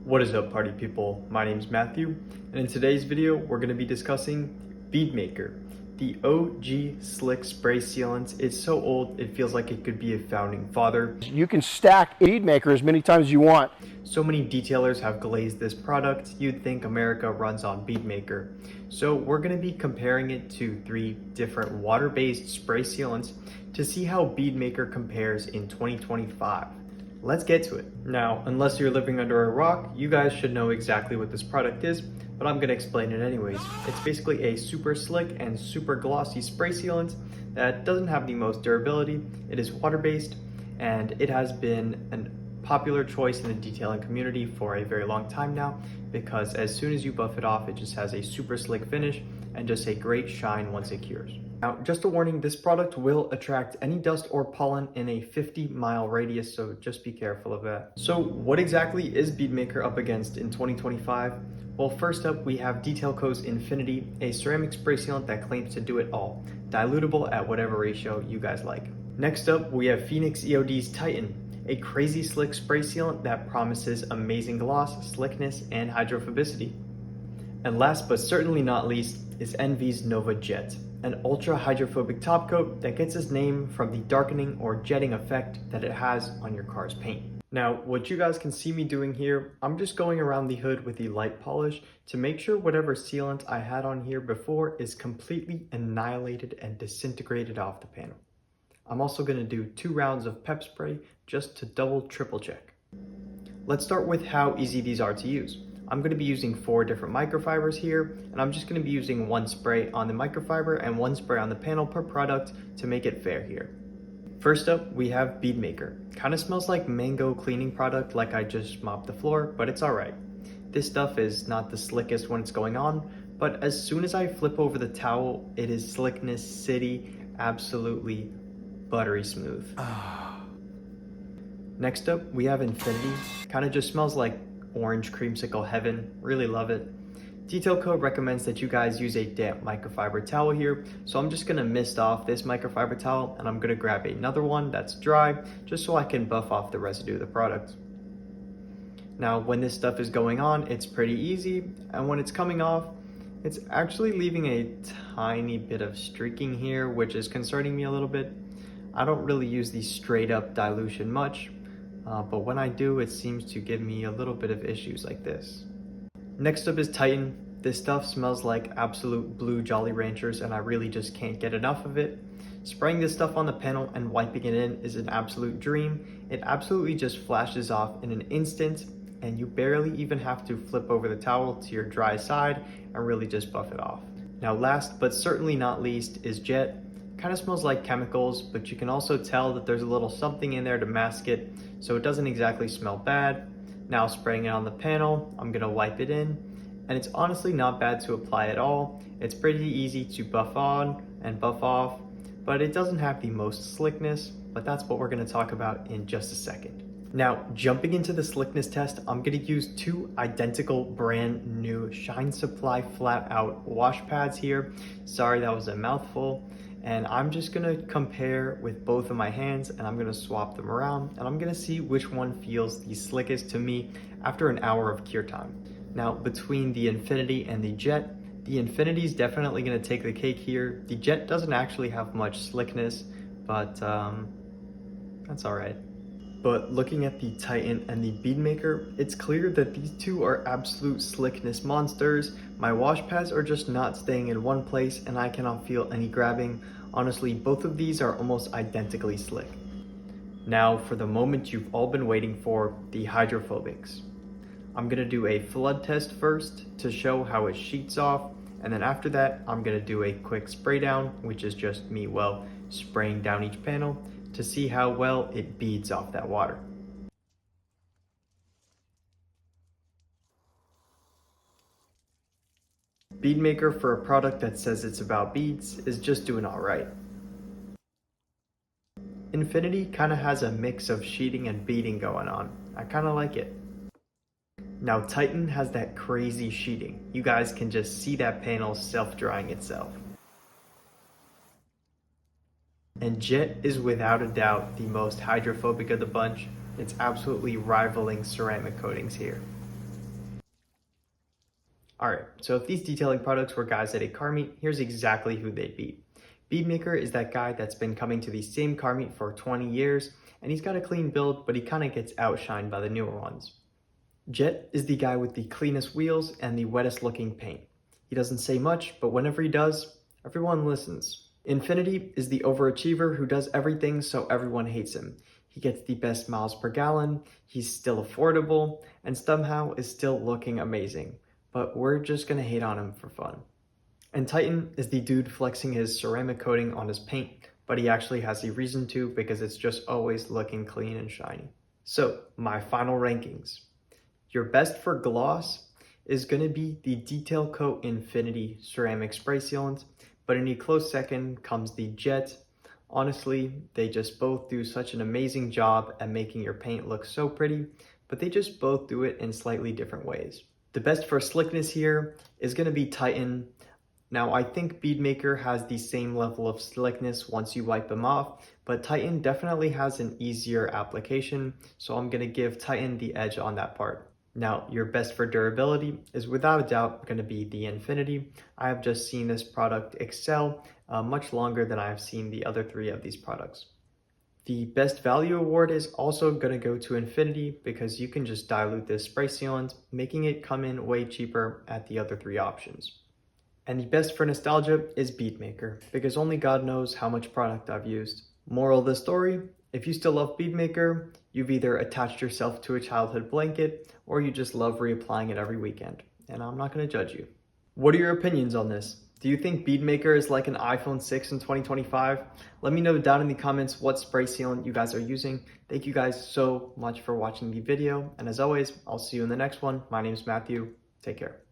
What is up, party people? My name is Matthew, and in today's video we're going to be discussing Bead Maker. The OG slick spray sealant is so old it feels like it could be a founding father. You can stack Bead Maker as many times as you want. So many detailers have glazed this product, you'd think America runs on Bead Maker. So we're going to be comparing it to 3 different water-based spray sealants to see how Bead Maker compares in 2025. Let's get to it. Now, unless you're living under a rock, you guys should know exactly what this product is, but I'm going to explain it anyways. It's basically a super slick and super glossy spray sealant that doesn't have the most durability. It is water-based, and it has been a popular choice in the detailing community for a very long time now, because as soon as you buff it off, it just has a super slick finish and just a great shine once it cures. Now, just a warning, this product will attract any dust or pollen in a 50-mile radius, so just be careful of that. So what exactly is Bead Maker up against in 2025? Well, first up, we have Detail Co's Infinity, a ceramic spray sealant that claims to do it all, dilutable at whatever ratio you guys like. Next up, we have Phoenix EOD's Titan, a crazy slick spray sealant that promises amazing gloss, slickness, and hydrophobicity. And last but certainly not least is Envy's Nova Jet, an ultra hydrophobic top coat that gets its name from the darkening or jetting effect that it has on your car's paint. Now, what you guys can see me doing here, I'm just going around the hood with the light polish to make sure whatever sealant I had on here before is completely annihilated and disintegrated off the panel. I'm also going to do 2 rounds of pep spray just to triple check. Let's start with how easy these are to use. I'm going to be using 4 different microfibers here, and I'm just going to be using 1 spray on the microfiber and 1 spray on the panel per product to make it fair here. First up, we have Bead Maker. Kind of smells like mango cleaning product like I just mopped the floor, but it's alright. This stuff is not the slickest when it's going on, but as soon as I flip over the towel, it is slickness city, absolutely buttery smooth. Next up, we have Infinity. Kind of just smells like orange creamsicle heaven. Really love it. Detail Co recommends that you guys use a damp microfiber towel here, so I'm just going to mist off this microfiber towel and I'm going to grab another one that's dry just so I can buff off the residue of the product. Now, when this stuff is going on, it's pretty easy, and when it's coming off, it's actually leaving a tiny bit of streaking here, which is concerning me a little bit. I don't really use the straight up dilution much, but when I do, it seems to give me a little bit of issues like this. Next up is Titan. This stuff smells like absolute blue Jolly Ranchers, and I really just can't get enough of it. Spraying this stuff on the panel and wiping it in is an absolute dream. It absolutely just flashes off in an instant, and you barely even have to flip over the towel to your dry side and really just buff it off. Now, last but certainly not least is Jet. Kind of smells like chemicals, but you can also tell that there's a little something in there to mask it, so it doesn't exactly smell bad. Now, spraying it on the panel, I'm gonna wipe it in, and it's honestly not bad to apply at all. It's pretty easy to buff on and buff off, but it doesn't have the most slickness, but that's what we're gonna talk about in just a second. Now, jumping into the slickness test, I'm gonna use 2 identical brand new Shine Supply flat out wash pads here. Sorry, that was a mouthful. And I'm just gonna compare with both of my hands, and I'm gonna swap them around, and I'm gonna see which one feels the slickest to me after an hour of cure time. Now, between the Infinity and the Jet, the Infinity is definitely gonna take the cake here. The Jet doesn't actually have much slickness, but that's alright. But looking at the Titan and the Bead Maker, it's clear that these 2 are absolute slickness monsters. My wash pads are just not staying in one place, and I cannot feel any grabbing. Honestly, both of these are almost identically slick. Now, for the moment you've all been waiting for, the hydrophobics. I'm gonna do a flood test first to show how it sheets off, and then after that, I'm gonna do a quick spray down, which is just me, spraying down each panel to see how well it beads off that water. Bead Maker, for a product that says it's about beads, is just doing alright. Infinity kind of has a mix of sheeting and beading going on. I kind of like it. Now, Titan has that crazy sheeting. You guys can just see that panel self-drying itself. And Jet is without a doubt the most hydrophobic of the bunch. It's absolutely rivaling ceramic coatings here. Alright, so if these detailing products were guys at a car meet, here's exactly who they'd be. Beadmaker is that guy that's been coming to the same car meet for 20 years, and he's got a clean build, but he kind of gets outshined by the newer ones. Jet is the guy with the cleanest wheels and the wettest looking paint. He doesn't say much, but whenever he does, everyone listens. Infinity is the overachiever who does everything so everyone hates him. He gets the best miles per gallon, he's still affordable, and somehow is still looking amazing. But we're just gonna hate on him for fun. And Titan is the dude flexing his ceramic coating on his paint, but he actually has a reason to because it's just always looking clean and shiny. So, my final rankings. Your best for gloss is going to be the Detail Coat Infinity Ceramic Spray Sealant, but in a close second comes the Jet. Honestly, they just both do such an amazing job at making your paint look so pretty, but they just both do it in slightly different ways. The best for slickness here is going to be Titan. Now, I think Beadmaker has the same level of slickness once you wipe them off, but Titan definitely has an easier application, so I'm going to give Titan the edge on that part. Now, your best for durability is without a doubt going to be the Infinity. I have just seen this product excel much longer than I have seen the other three of these products. The best value award is also going to go to Infinity because you can just dilute this spray sealant, making it come in way cheaper at the other three options. And the best for nostalgia is Beadmaker because only God knows how much product I've used. Moral of the story, if you still love Beadmaker, you've either attached yourself to a childhood blanket or you just love reapplying it every weekend. And I'm not going to judge you. What are your opinions on this? Do you think Beadmaker is like an iPhone 6 in 2025? Let me know down in the comments what spray sealant you guys are using. Thank you guys so much for watching the video. And as always, I'll see you in the next one. My name is Matthew. Take care.